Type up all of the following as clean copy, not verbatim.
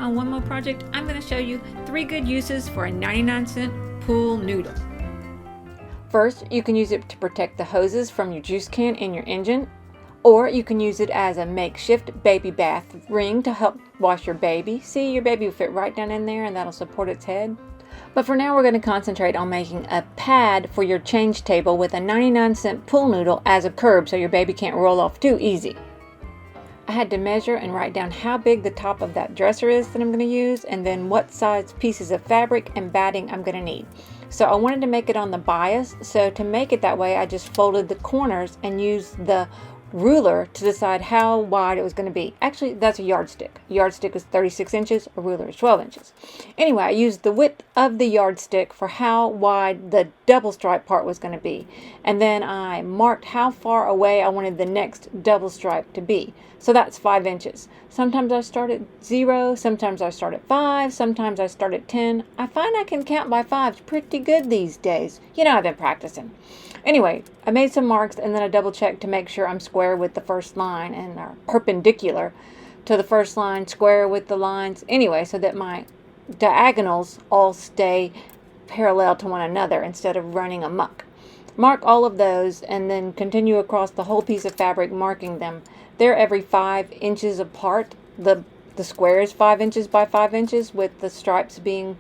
on one more project, I'm going to show you 3 good uses for a 99-cent pool noodle. First, you can use it to protect the hoses from your juice can in your engine, or you can use it as a makeshift baby bath ring to help wash your baby. See, your baby will fit right down in there and that'll support its head. But for now, we're going to concentrate on making a pad for your change table with a 99-cent pool noodle as a curb so your baby can't roll off too easy. I had to measure and write down how big the top of that dresser is that I'm going to use, and then what size pieces of fabric and batting I'm going to need. So I wanted to make it on the bias, so to make it that way I just folded the corners and used the ruler to decide how wide it was going to be. Actually, that's a yardstick. A yardstick is 36 inches, a ruler is 12 inches. Anyway, I used the width of the yardstick for how wide the double stripe part was going to be. And then I marked how far away I wanted the next double stripe to be. So that's 5 inches. Sometimes I start at 0, sometimes I start at 5, sometimes I start at 10. I find I can count by 5s pretty good these days. You know, I've been practicing. Anyway, I made some marks and then I double checked to make sure I'm square with the first line and are perpendicular to the first line, square with the lines. Anyway, so that my diagonals all stay parallel to one another instead of running amok. Mark all of those and then continue across the whole piece of fabric marking them. They're every 5 inches apart. The square is 5 inches by 5 inches with the stripes being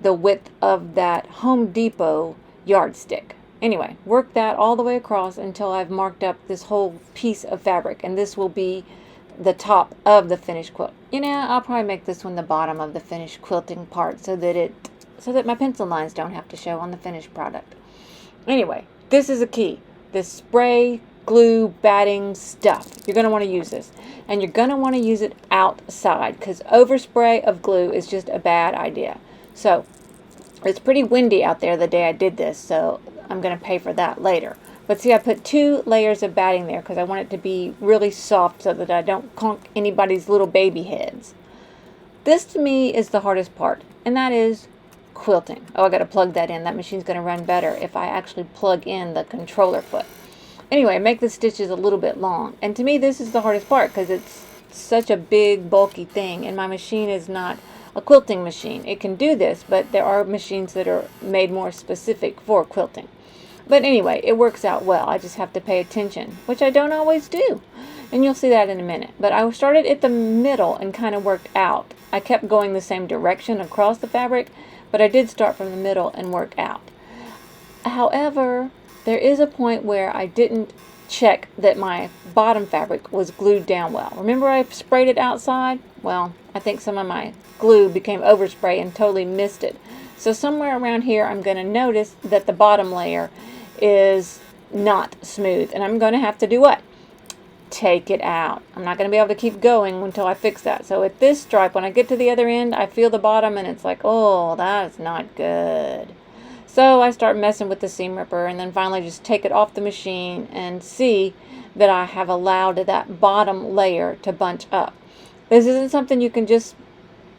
the width of that Home Depot yardstick. Anyway, work that all the way across until I've marked up this whole piece of fabric, and this will be the top of the finished quilt. You know, I'll probably make this one the bottom of the finished quilting part so that my pencil lines don't have to show on the finished product. Anyway, this is a key. This spray, glue, batting stuff. You're going to want to use this, and you're going to want to use it outside because overspray of glue is just a bad idea. So it's pretty windy out there the day I did this, so I'm going to pay for that later. But see, I put 2 layers of batting there because I want it to be really soft so that I don't conk anybody's little baby heads. This to me is the hardest part, and that is quilting. Oh, I got to plug that in. That machine's going to run better if I actually plug in the controller foot. Anyway, make the stitches a little bit long. And to me, this is the hardest part because it's such a big, bulky thing, and my machine is not a quilting machine. It can do this, but there are machines that are made more specific for quilting. But anyway, it works out well. I just have to pay attention, which I don't always do. And you'll see that in a minute. But I started at the middle and kind of worked out. I kept going the same direction across the fabric, but I did start from the middle and work out. However, there is a point where I didn't check that my bottom fabric was glued down well. Remember I sprayed it outside? Well, I think some of my glue became overspray and totally missed it. So somewhere around here I'm going to notice that the bottom layer is not smooth, and I'm going to have to do what? Take it out. I'm not going to be able to keep going until I fix that. So at this stripe, when I get to the other end, I feel the bottom and it's like, oh, that's not good. So I start messing with the seam ripper and then finally just take it off the machine and see that I have allowed that bottom layer to bunch up. This isn't something you can just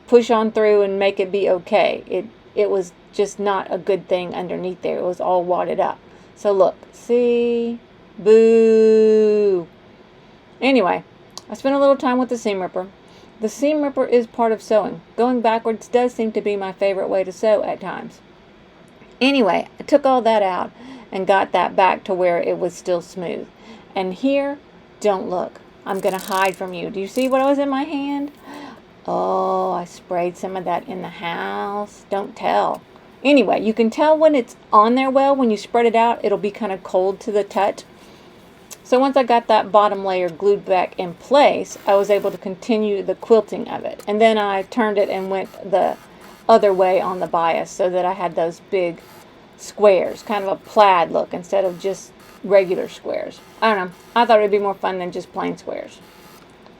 push on through and make it be okay. It was just not a good thing underneath there. It was all wadded up. So look, see? Boo! Anyway, I spent a little time with the seam ripper. The seam ripper is part of sewing. Going backwards does seem to be my favorite way to sew at times. Anyway, I took all that out and got that back to where it was still smooth. And here, don't look. I'm going to hide from you. Do you see what was in my hand? Oh, I sprayed some of that in the house. Don't tell. Anyway, you can tell when it's on there well. When you spread it out, it'll be kind of cold to the touch. So once I got that bottom layer glued back in place, I was able to continue the quilting of it. And then I turned it and went the other way on the bias so that I had those big squares, kind of a plaid look instead of just regular squares. I don't know. I thought it would be more fun than just plain squares.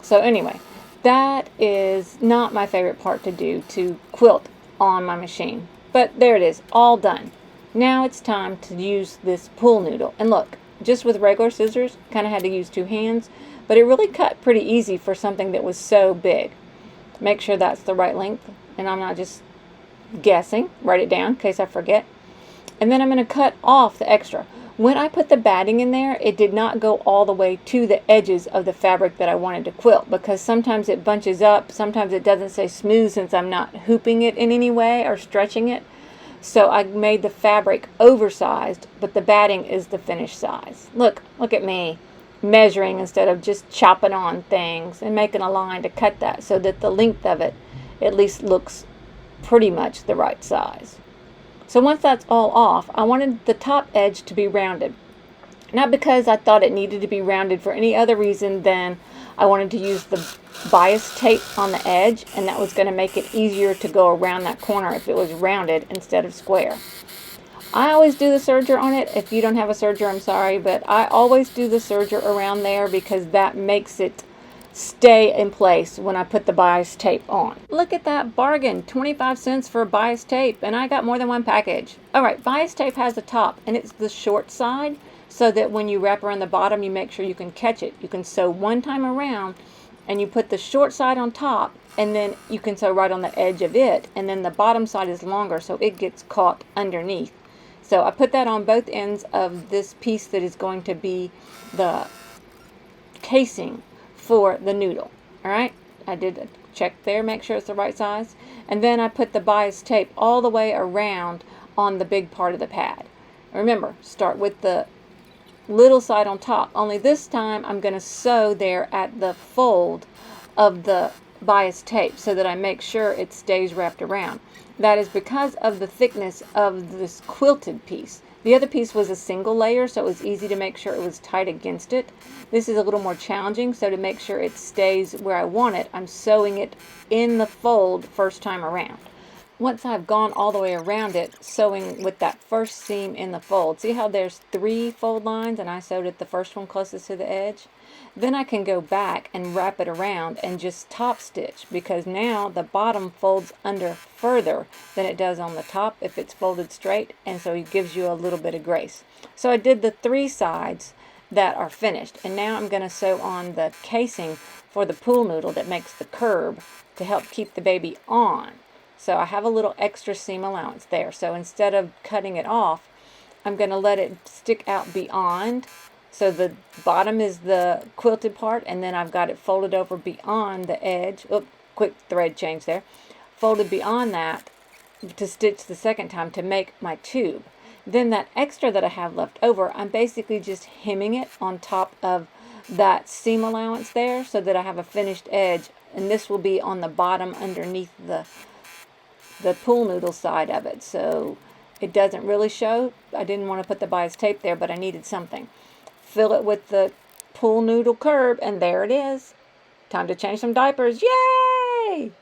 So anyway, that is not my favorite part to do, to quilt on my machine. But there it is, all done. Now it's time to use this pool noodle. And look, just with regular scissors, kind of had to use 2 hands, but it really cut pretty easy for something that was so big. Make sure that's the right length, and I'm not just guessing. Write it down in case I forget. And then I'm going to cut off the extra. When I put the batting in there, it did not go all the way to the edges of the fabric that I wanted to quilt, because sometimes it bunches up, sometimes it doesn't stay smooth since I'm not hooping it in any way or stretching it. So I made the fabric oversized, but the batting is the finished size. Look at me measuring instead of just chopping on things and making a line to cut that so that the length of it at least looks pretty much the right size. So once that's all off, I wanted the top edge to be rounded. Not because I thought it needed to be rounded for any other reason than I wanted to use the bias tape on the edge, and that was going to make it easier to go around that corner if it was rounded instead of square. I always do the serger on it. If you don't have a serger, I'm sorry, but I always do the serger around there because that makes it stay in place when I put the bias tape on. Look at that bargain, 25 cents for bias tape, and I got more than one package. Alright, bias tape has a top, and it's the short side, so that when you wrap around the bottom, you make sure you can catch it. You can sew one time around, and you put the short side on top, and then you can sew right on the edge of it, and then the bottom side is longer, so it gets caught underneath. So I put that on both ends of this piece that is going to be the casing for the noodle. Alright, I did check there, make sure it's the right size, and then I put the bias tape all the way around on the big part of the pad. Remember, start with the little side on top, only this time I'm going to sew there at the fold of the bias tape so that I make sure it stays wrapped around. That is because of the thickness of this quilted piece. The other piece was a single layer, so it was easy to make sure it was tight against it. This is a little more challenging, so to make sure it stays where I want it, I'm sewing it in the fold first time around. Once I've gone all the way around it, sewing with that first seam in the fold. See how there's 3 fold lines and I sewed at the first one closest to the edge? Then I can go back and wrap it around and just top stitch, because now the bottom folds under further than it does on the top if it's folded straight, and so it gives you a little bit of grace. So I did the 3 sides that are finished, and now I'm going to sew on the casing for the pool noodle that makes the curb to help keep the baby on. So I have a little extra seam allowance there, so instead of cutting it off, I'm going to let it stick out beyond. So the bottom is the quilted part, and then I've got it folded over beyond the edge. Oop, quick thread change there. Folded beyond that to stitch the second time to make my tube. Then that extra that I have left over, I'm basically just hemming it on top of that seam allowance there so that I have a finished edge, and this will be on the bottom underneath the pool noodle side of it. So it doesn't really show. I didn't want to put the bias tape there, but I needed something. Fill it with the pool noodle curb, and there it is. Time to change some diapers. Yay!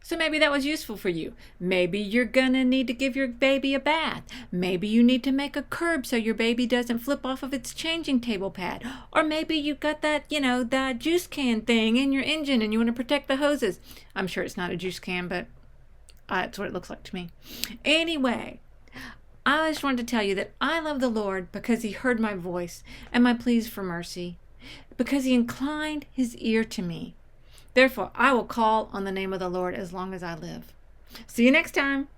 So maybe that was useful for you. Maybe you're gonna need to give your baby a bath. Maybe you need to make a curb so your baby doesn't flip off of its changing table pad. Or maybe you've got that, that juice can thing in your engine and you want to protect the hoses. I'm sure it's not a juice can, but that's what it looks like to me. Anyway, I just wanted to tell you that I love the Lord because He heard my voice and my pleas for mercy, because He inclined His ear to me. Therefore, I will call on the name of the Lord as long as I live. See you next time.